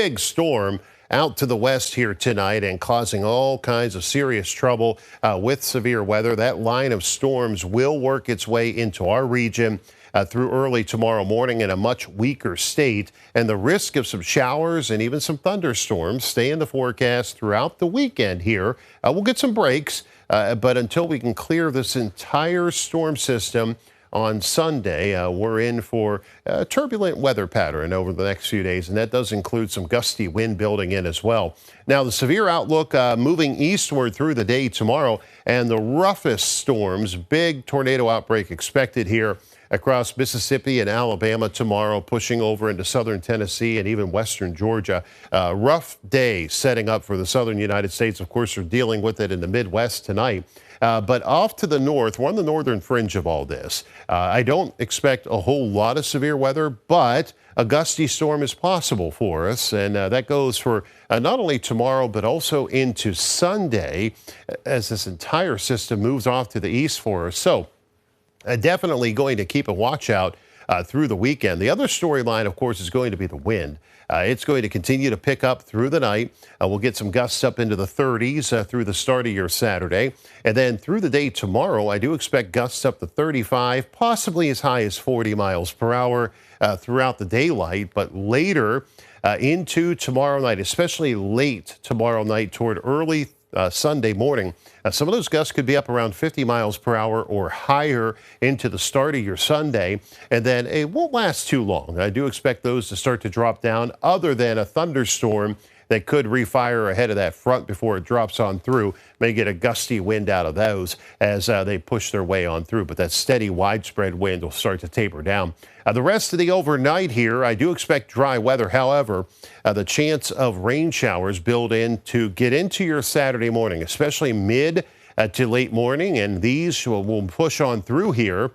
big storm out to the west here tonight and causing all kinds of serious trouble with severe weather. That line of storms will work its way into our region through early tomorrow morning in a much weaker state, and the risk of some showers and even some thunderstorms stay in the forecast throughout the weekend here. We'll get some breaks, but until we can clear this entire storm system on Sunday, we're in for a turbulent weather pattern over the next few days, and that does include some gusty wind building in as well. Now, the severe outlook moving eastward through the day tomorrow, and the roughest storms, big tornado outbreak expected here across Mississippi and Alabama tomorrow, pushing over into southern Tennessee and even western Georgia. Rough day setting up for the southern United States. Of course, we're dealing with it in the Midwest tonight. But off to the north, we're on the northern fringe of all this. I don't expect a whole lot of severe weather, but a gusty storm is possible for us. And that goes for not only tomorrow, but also into Sunday as this entire system moves off to the east for us. So definitely going to keep a watch out through the weekend. The other storyline, of course, is going to be the wind. It's going to continue to pick up through the night. We'll get some gusts up into the 30s through the start of your Saturday. And then through the day tomorrow, I do expect gusts up to 35, possibly as high as 40 miles per hour throughout the daylight. But later into tomorrow night, especially late tomorrow night toward early Sunday morning, some of those gusts could be up around 50 miles per hour or higher into the start of your Sunday, and then it won't last too long. I do expect those to start to drop down, other than a thunderstorm that could refire ahead of that front before it drops on through. May get a gusty wind out of those as they push their way on through, but that steady widespread wind will start to taper down. The rest of the overnight here, I do expect dry weather. However, the chance of rain showers build in to get into your Saturday morning, especially mid to late morning, and these will push on through here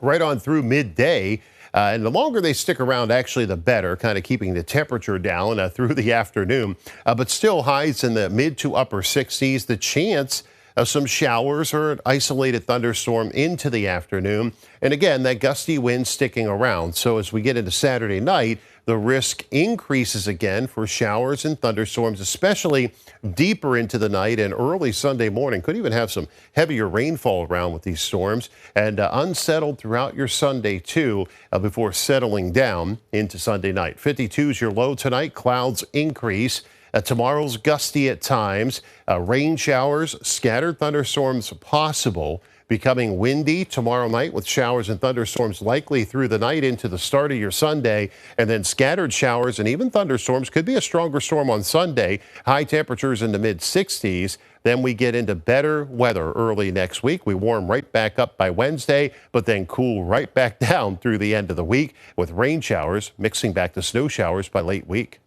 right on through midday. And the longer they stick around, actually, the better, kind of keeping the temperature down through the afternoon. But still highs in the mid to upper 60s. The chance of some showers or an isolated thunderstorm into the afternoon. And again, that gusty wind sticking around. So as we get into Saturday night, the risk increases again for showers and thunderstorms, especially deeper into the night and early Sunday morning. Could even have some heavier rainfall around with these storms, and unsettled throughout your Sunday too before settling down into Sunday night. 52 is your low tonight. Clouds increase. Tomorrow's gusty at times. Rain showers, scattered thunderstorms possible. Becoming windy tomorrow night with showers and thunderstorms likely through the night into the start of your Sunday, and then scattered showers and even thunderstorms. Could be a stronger storm on Sunday. High temperatures in the mid 60s. Then we get into better weather early next week. We warm right back up by Wednesday, but then cool right back down through the end of the week with rain showers mixing back to snow showers by late week.